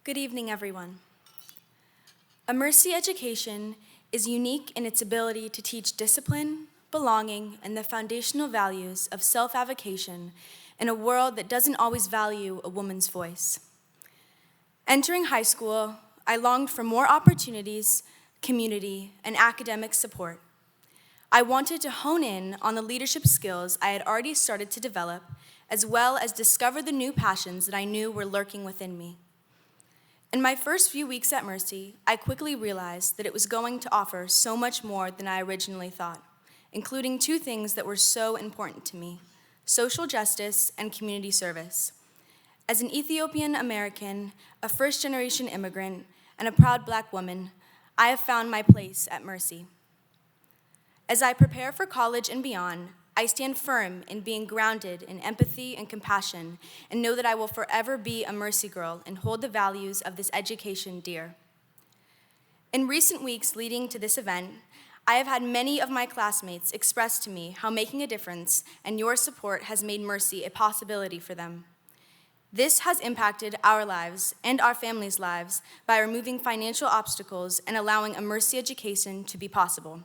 Good evening, everyone. A Mercy education is unique in its ability to teach discipline, belonging, and the foundational values of self-avocation in a world that doesn't always value a woman's voice. Entering high school, I longed for more opportunities, community, and academic support. I wanted to hone in on the leadership skills I had already started to develop, as well as discover the new passions that I knew were lurking within me. In my first few weeks at Mercy, I quickly realized that it was going to offer so much more than I originally thought, including two things that were so important to me: social justice and community service. As an Ethiopian American, a first-generation immigrant, and a proud Black woman, I have found my place at Mercy. As I prepare for college and beyond, I stand firm in being grounded in empathy and compassion, and know that I will forever be a Mercy girl and hold the values of this education dear. In recent weeks leading to this event, I have had many of my classmates express to me how making a difference and your support has made Mercy a possibility for them. This has impacted our lives and our families' lives by removing financial obstacles and allowing a Mercy education to be possible.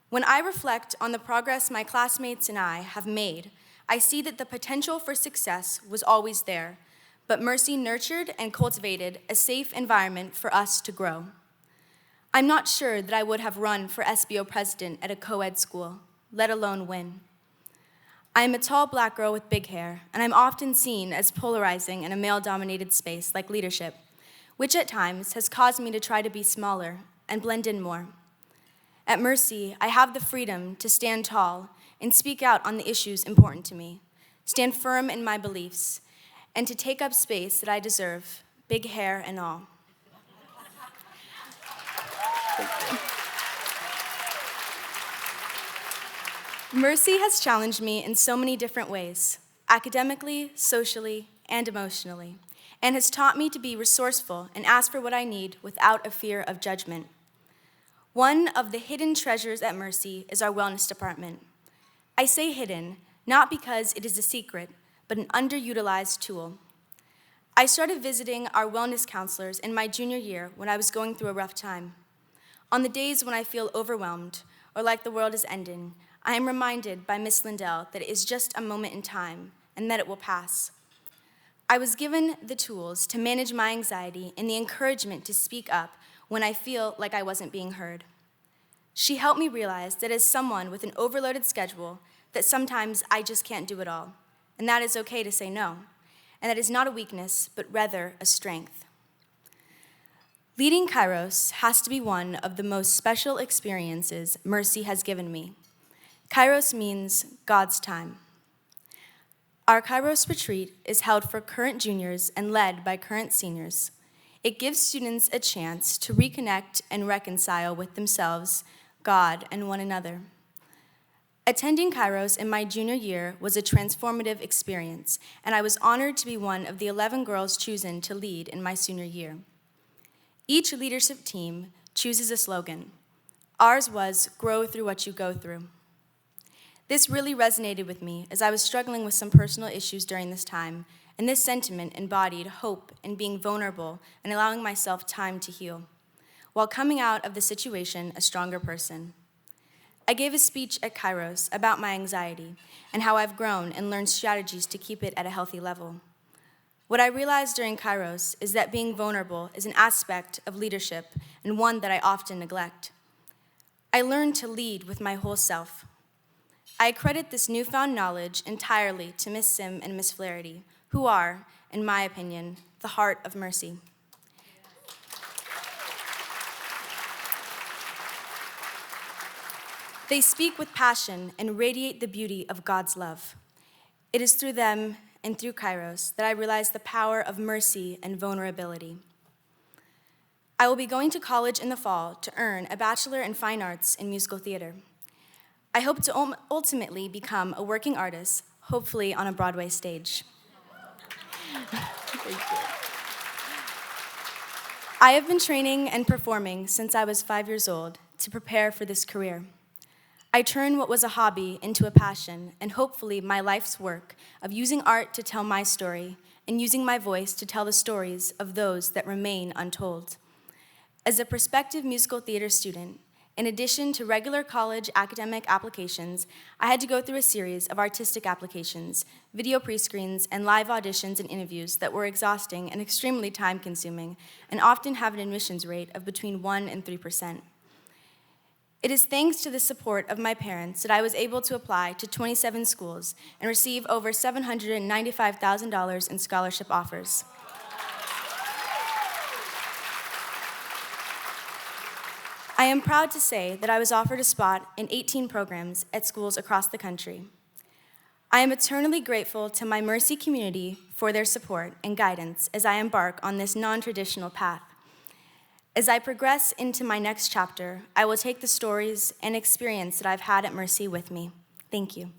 When I reflect on the progress my classmates and I have made, I see that the potential for success was always there, but Mercy nurtured and cultivated a safe environment for us to grow. I'm not sure that I would have run for SBO president at a co-ed school, let alone win. I am a tall Black girl with big hair, and I'm often seen as polarizing in a male-dominated space like leadership, which at times has caused me to try to be smaller and blend in more. At Mercy, I have the freedom to stand tall and speak out on the issues important to me, stand firm in my beliefs, and to take up space that I deserve, big hair and all. Mercy has challenged me in so many different ways, academically, socially, and emotionally, and has taught me to be resourceful and ask for what I need without a fear of judgment. One of the hidden treasures at Mercy is our wellness department. I say hidden, not because it is a secret, but an underutilized tool. I started visiting our wellness counselors in my junior year when I was going through a rough time. On the days when I feel overwhelmed or like the world is ending, I am reminded by Miss Lindell that it is just a moment in time and that it will pass. I was given the tools to manage my anxiety and the encouragement to speak up when I feel like I wasn't being heard. She helped me realize that as someone with an overloaded schedule, that sometimes I just can't do it all, and that is okay to say no, and that is not a weakness, but rather a strength. Leading Kairos has to be one of the most special experiences Mercy has given me. Kairos means God's time. Our Kairos retreat is held for current juniors and led by current seniors. It gives students a chance to reconnect and reconcile with themselves, God, and one another. Attending Kairos in my junior year was a transformative experience, and I was honored to be one of the 11 girls chosen to lead in my senior year. Each leadership team chooses a slogan. Ours was, "Grow through what you go through." This really resonated with me as I was struggling with some personal issues during this time, and this sentiment embodied hope in being vulnerable and allowing myself time to heal, while coming out of the situation a stronger person. I gave a speech at Kairos about my anxiety and how I've grown and learned strategies to keep it at a healthy level. What I realized during Kairos is that being vulnerable is an aspect of leadership and one that I often neglect. I learned to lead with my whole self. I credit this newfound knowledge entirely to Miss Sim and Miss Flaherty, who are, in my opinion, the heart of Mercy. They speak with passion and radiate the beauty of God's love. It is through them and through Kairos that I realize the power of mercy and vulnerability. I will be going to college in the fall to earn a Bachelor in Fine Arts in Musical Theater. I hope to ultimately become a working artist, hopefully on a Broadway stage. Thank you. I have been training and performing since I was 5 years old to prepare for this career. I turn what was a hobby into a passion, and hopefully my life's work of using art to tell my story and using my voice to tell the stories of those that remain untold. As a prospective musical theater student, in addition to regular college academic applications, I had to go through a series of artistic applications, video pre-screens, and live auditions and interviews that were exhausting and extremely time-consuming, and often have an admissions rate of between 1% and 3%. It is thanks to the support of my parents that I was able to apply to 27 schools and receive over $795,000 in scholarship offers. I am proud to say that I was offered a spot in 18 programs at schools across the country. I am eternally grateful to my Mercy community for their support and guidance as I embark on this non-traditional path. As I progress into my next chapter, I will take the stories and experience that I've had at Mercy with me. Thank you.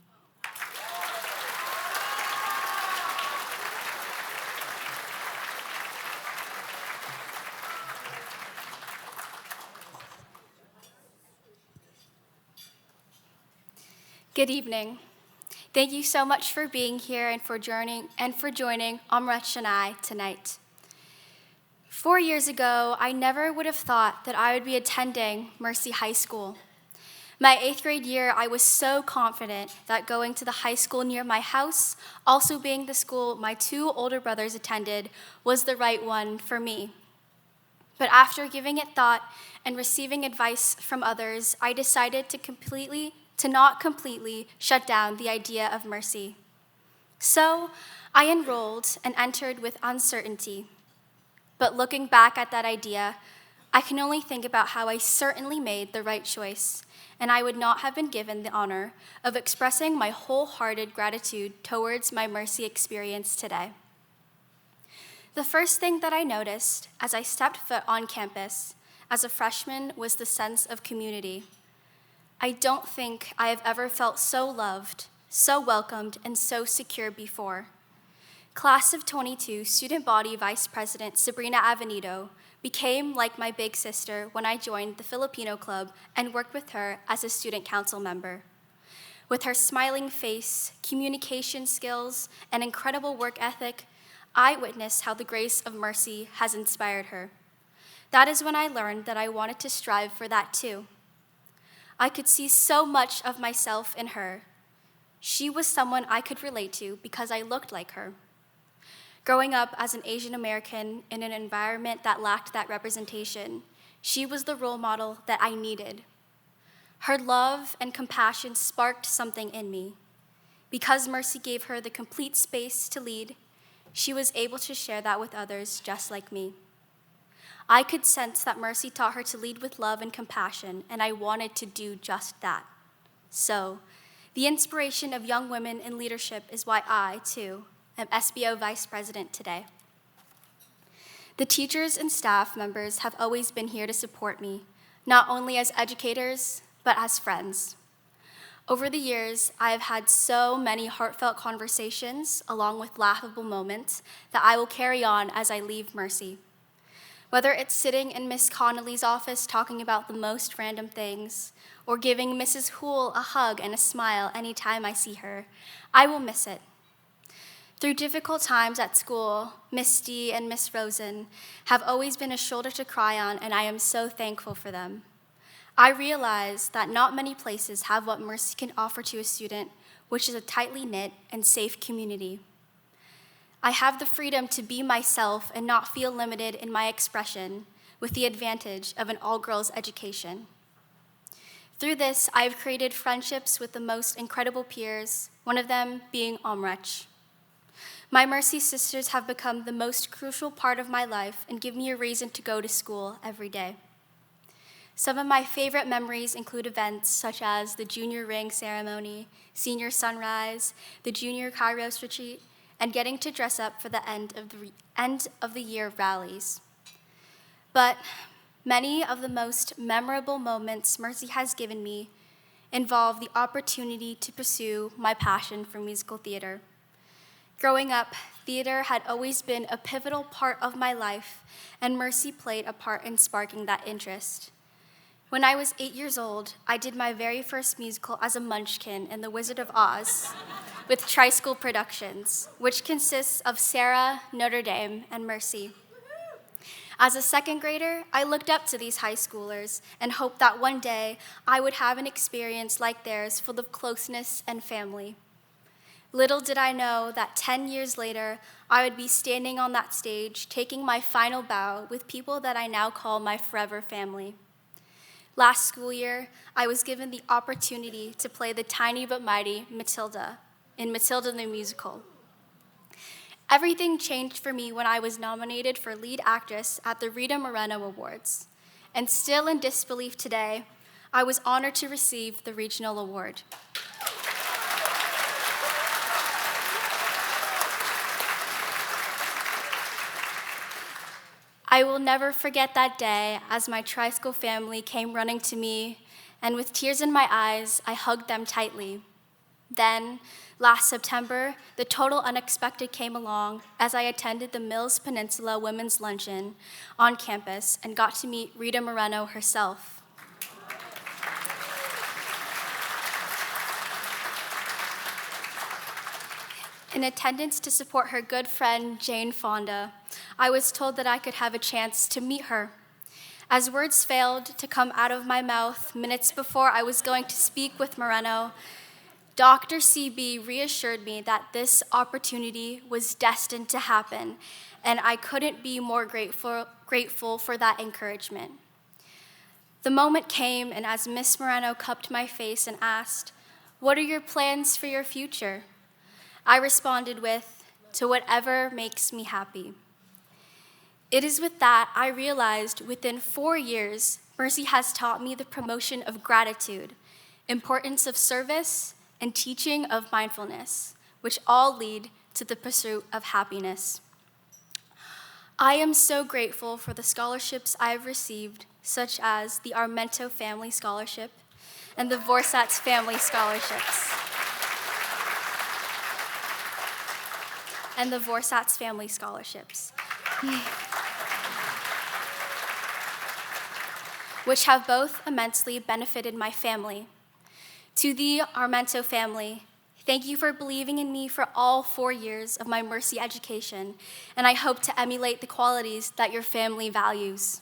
Good evening. Thank you so much for being here and for joining Amarech and I tonight. 4 years ago, I never would have thought that I would be attending Mercy High School. My 8th grade year, I was so confident that going to the high school near my house, also being the school my 2 older brothers attended, was the right one for me. But after giving it thought and receiving advice from others, I decided to not completely shut down the idea of Mercy. So I enrolled and entered with uncertainty. But looking back at that idea, I can only think about how I certainly made the right choice, and I would not have been given the honor of expressing my wholehearted gratitude towards my Mercy experience today. The first thing that I noticed as I stepped foot on campus as a freshman was the sense of community. I don't think I have ever felt so loved, so welcomed, and so secure before. Class of 22 Student Body Vice President Sabrina Avenido became like my big sister when I joined the Filipino Club and worked with her as a student council member. With her smiling face, communication skills, and incredible work ethic, I witnessed how the grace of Mercy has inspired her. That is when I learned that I wanted to strive for that too. I could see so much of myself in her. She was someone I could relate to because I looked like her. Growing up as an Asian American in an environment that lacked that representation, she was the role model that I needed. Her love and compassion sparked something in me. Because Mercy gave her the complete space to lead, she was able to share that with others just like me. I could sense that Mercy taught her to lead with love and compassion, and I wanted to do just that. So, the inspiration of young women in leadership is why I, too, am SBO Vice President today. The teachers and staff members have always been here to support me, not only as educators, but as friends. Over the years, I have had so many heartfelt conversations, along with laughable moments, that I will carry on as I leave Mercy. Whether it's sitting in Miss Connolly's office talking about the most random things, or giving Mrs. Houle a hug and a smile anytime I see her, I will miss it. Through difficult times at school, Miss D and Miss Rosen have always been a shoulder to cry on, and I am so thankful for them. I realize that not many places have what Mercy can offer to a student, which is a tightly knit and safe community. I have the freedom to be myself and not feel limited in my expression, with the advantage of an all-girls education. Through this, I have created friendships with the most incredible peers, one of them being Amarech. My Mercy sisters have become the most crucial part of my life and give me a reason to go to school every day. Some of my favorite memories include events such as the junior ring ceremony, senior sunrise, the junior Kairos retreat, and getting to dress up for the end of the year rallies. But many of the most memorable moments Mercy has given me involve the opportunity to pursue my passion for musical theater. Growing up, theater had always been a pivotal part of my life, and Mercy played a part in sparking that interest. When I was 8 years old, I did my very first musical as a munchkin in The Wizard of Oz with Tri-School Productions, which consists of Sarah, Notre Dame, and Mercy. As a second grader, I looked up to these high schoolers and hoped that one day I would have an experience like theirs full of closeness and family. Little did I know that 10 years later, I would be standing on that stage, taking my final bow with people that I now call my forever family. Last school year, I was given the opportunity to play the tiny but mighty Matilda in Matilda the Musical. Everything changed for me when I was nominated for lead actress at the Rita Moreno Awards. And still in disbelief today, I was honored to receive the regional award. I will never forget that day as my Tri-School family came running to me, and with tears in my eyes, I hugged them tightly. Then, last September, the total unexpected came along as I attended the Mills Peninsula Women's Luncheon on campus and got to meet Rita Moreno herself. In attendance to support her good friend, Jane Fonda, I was told that I could have a chance to meet her. As words failed to come out of my mouth minutes before I was going to speak with Moreno, Dr. CB reassured me that this opportunity was destined to happen, and I couldn't be more grateful for that encouragement. The moment came, and as Miss Moreno cupped my face and asked, "What are your plans for your future?" I responded with, "To whatever makes me happy." It is with that I realized within 4 years, Mercy has taught me the promotion of gratitude, importance of service, and teaching of mindfulness, which all lead to the pursuit of happiness. I am so grateful for the scholarships I have received, such as the Armento Family Scholarship and the Vorsatz Family Scholarships. Which have both immensely benefited my family. To the Armento family, thank you for believing in me for all 4 years of my Mercy education, and I hope to emulate the qualities that your family values.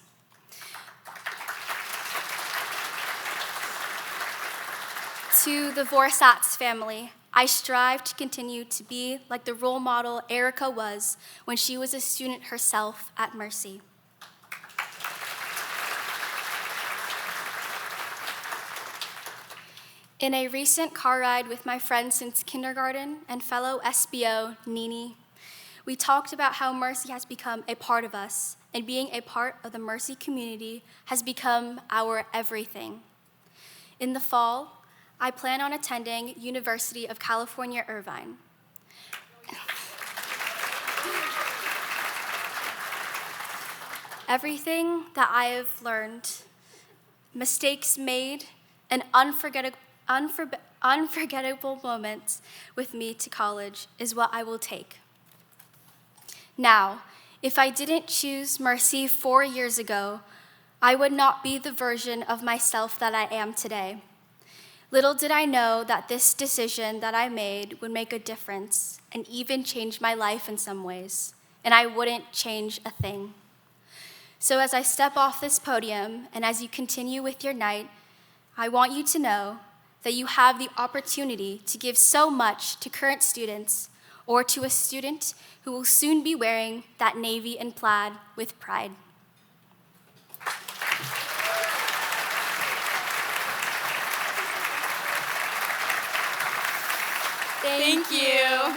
To the Vorsatz family, I strive to continue to be like the role model Erica was when she was a student herself at Mercy. In a recent car ride with my friend since kindergarten and fellow SBO, Nini, we talked about how Mercy has become a part of us, and being a part of the Mercy community has become our everything. In the fall, I plan on attending University of California, Irvine. Everything that I have learned, mistakes made, and unforgettable moments with me to college is what I will take. Now, if I didn't choose Mercy 4 years ago, I would not be the version of myself that I am today. Little did I know that this decision that I made would make a difference and even change my life in some ways, and I wouldn't change a thing. So as I step off this podium and as you continue with your night, I want you to know that you have the opportunity to give so much to current students or to a student who will soon be wearing that navy and plaid with pride. Thank you.